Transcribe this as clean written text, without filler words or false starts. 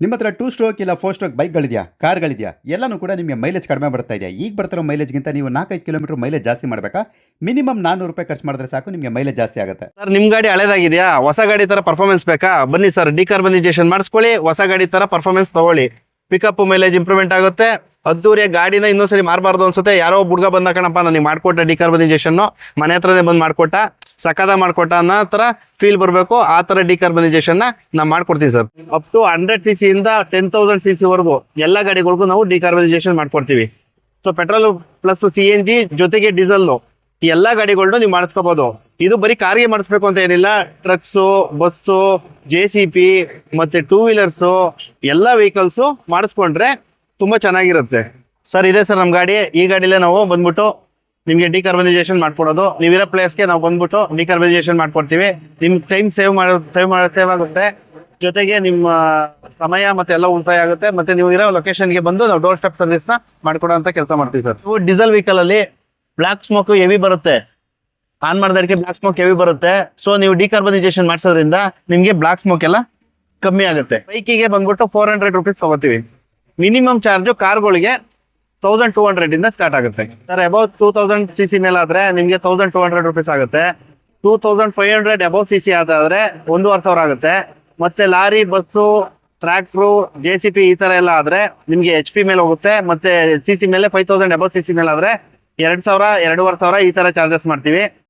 ನಿಮ್ಮ ಹತ್ರ 2 ಸ್ಟ್ರೋಕ್ ಇಲ್ಲ 4 ಸ್ಟ್ರೋಕ್ ಬೈಕ್ಗಳಿದೆಯಾ, ಕಾರ್ಗಳಿದೆಯಾ, ಎಲ್ಲನೂ ಕೂಡ ನಿಮಗೆ ಮೈಲೇಜ್ ಕಡಿಮೆ ಬರ್ತಾ ಇದೆಯಾ? ಈಗ ಬರ್ತಿರೋ ಮೈಲೇಜ್ಗಿಂತ ನೀವು 4-5 ಕಿಲೋಮೀಟರ್ ಮೈಲೇಜ್ ಜಾಸ್ತಿ ಮಾಡಬೇಕಾ? ಮಿನಿಮಮ್ ₹400 ಖರ್ಚು ಮಾಡಿದ್ರೆ ಸಾಕು, ನಿಮಗೆ ಮೈಲೇಜ್ ಜಾಸ್ತಿ ಆಗುತ್ತೆ. ಸರ್ ನಿಮ್ ಗಾಡಿ ಹಳೇದಾಗಿದೆಯಾ, ಹೊಸ ಗಾಡಿ ತರ ಪರ್ಫಾರ್ಮೆನ್ಸ್ ಬೇಕಾ? ಬನ್ನಿ ಸರ್, ಡಿಕಾರ್ಬನೈಸೇಷನ್ ಮಾಡಿಸ್ಕೊಳ್ಳಿ, ಹೊಸ ಗಾಡಿ ತರ ಪರ್ಫಾರ್ಮೆನ್ಸ್ ತಗೊಳ್ಳಿ. ಪಿಕಪ್ ಮೈಲೇಜ್ ಇಂಪ್ರೂವ್ಮೆಂಟ್ ಆಗುತ್ತೆ. ಅದ್ದೂರಿಯ ಗಾಡಿನ ಇನ್ನೊಂದ್ಸರಿ ಮಾರಬಾರ್ದು ಅನ್ಸುತ್ತೆ. ಯಾರೋ ಹುಡುಗ ಬಂದ ಕಣಪ್ಪ ನನಗೆ ಮಾಡ್ಕೊಟ್ಟ ಡಿಕಾರ್ಬನೈಸೇಷನ್, ಮನೆ ಹತ್ರನೇ ಬಂದು ಮಾಡ್ಕೊಟ್ಟ, ಸಕದ ಮಾಡ್ಕೊಟ್ಟ ಅನ್ನೋ ತರ ಫೀಲ್ ಬರಬೇಕು. ಆ ತರ ಡಿಕಾರ್ಬನೈಸೇಷನ್ ನಾವು ಮಾಡ್ಕೊಡ್ತೀವಿ ಸರ್. ಅಪ್ ಟು 100cc ಇಂದ 10,000cc ವರೆಗೂ ಎಲ್ಲ ಗಾಡಿಗಳಿಗೂ ನಾವು ಡಿಕಾರ್ಬನೈಸೇಷನ್ ಮಾಡ್ಕೊಡ್ತೀವಿ. ಸೊ ಪೆಟ್ರೋಲ್ ಪ್ಲಸ್ CNG ಜೊತೆಗೆ ಡೀಸೆಲ್ ಈ ಎಲ್ಲಾ ಗಾಡಿಗಳನ್ನೂ ನೀವು ಮಾಡಿಸ್ಕೋಬಹುದು. ಇದು ಬರೀ ಕಾರ್ಗೆ ಮಾಡಿಸ್ಬೇಕು ಅಂತ ಏನಿಲ್ಲ. ಟ್ರಕ್ಸು, ಬಸ್ಸು, JCB ಮತ್ತೆ 2 ವೀಲರ್ಸು ಎಲ್ಲ ವೆಹಿಕಲ್ಸು ಮಾಡಿಸ್ಕೊಂಡ್ರೆ ತುಂಬಾ ಚೆನ್ನಾಗಿರುತ್ತೆ ಸರ್. ಇದೆ ಸರ್ ನಮ್ಮ ಗಾಡಿ. ಈ ಗಾಡಿಲೇ ನಾವು ಬಂದ್ಬಿಟ್ಟು ನಿಮಗೆ ಡಿಕಾರ್ಬನೈಸೇಷನ್ ಮಾಡ್ಕೊಡೋದು. ನೀವಿರೋ ಪ್ಲೇಸ್ಗೆ ನಾವು ಬಂದ್ಬಿಟ್ಟು ಡಿಕಾರ್ಬನೈಸೇಷನ್ ಮಾಡ್ಕೊಡ್ತೀವಿ. ನಿಮ್ ಟೈಮ್ ಸೇವ್ ಆಗುತ್ತೆ, ಜೊತೆಗೆ ನಿಮ್ಮ ಸಮಯ ಮತ್ತೆ ಎಲ್ಲ ಉಳಿತಾಯ ಆಗುತ್ತೆ. ಮತ್ತೆ ನೀವು ಇರೋ ಲೊಕೇಶನ್ಗೆ ಬಂದು ನಾವು ಡೋರ್ ಸ್ಟೆಪ್ ಸರ್ವಿಸ್ ನ ಮಾಡ್ಕೊಡೋ ಅಂತ ಕೆಲಸ ಮಾಡ್ತೀವಿ ಸರ್. ನೀವು ಡೀಸೆಲ್ ವೆಹಿಕಲ್ ಅಲ್ಲಿ ಬ್ಲಾಕ್ ಸ್ಮೋಕ್ ಹೆವಿ ಬರುತ್ತೆ, ಆನ್ ಮಾಡಿದಕ್ಕೆ ಬ್ಲಾಕ್ ಸ್ಮೋಕ್ ಹೆವಿ ಬರುತ್ತೆ. ಸೊ ನೀವು ಡಿಕಾರ್ಬನೈಸೇಷನ್ ಮಾಡಿಸೋದ್ರಿಂದ ನಿಮಗೆ ಬ್ಲಾಕ್ ಸ್ಮೋಕ್ ಎಲ್ಲ ಕಮ್ಮಿ ಆಗುತ್ತೆ. ಬೈಕಿಗೆ ಬಂದ್ಬಿಟ್ಟು 400 ರೂಪೀಸ್ ತಗೋತೀವಿ. ಮಿನಿಮಮ್ ಚಾರ್ಜ್ ಕಾರ್ಗಳಿಗೆ 1200 ಇಂದ ಸ್ಟಾರ್ಟ್ ಆಗುತ್ತೆ ಸರ್. ಅಬೌವ್ 2000cc ಮೇಲೆ ಆದ್ರೆ ನಿಮಗೆ 1200 ರೂಪೀಸ್ ಆಗುತ್ತೆ. 2500 ಅಬೌವ್ CC ಆದ್ರೆ 1500 ಆಗುತ್ತೆ. ಮತ್ತೆ ಲಾರಿ, ಬಸ್ಸು, ಟ್ರ್ಯಾಕ್ಟ್ರು, JCB ಈ ತರ ಎಲ್ಲ ಆದ್ರೆ ನಿಮ್ಗೆ HP ಮೇಲೆ ಹೋಗುತ್ತೆ. ಮತ್ತೆ CC ಮೇಲೆ 5000 ಅಬೌವ್ CC ಮೇಲೆ ಆದ್ರೆ 2000, 2500 ಈ ತರ ಚಾರ್ಜಸ್ ಮಾಡ್ತೀವಿ.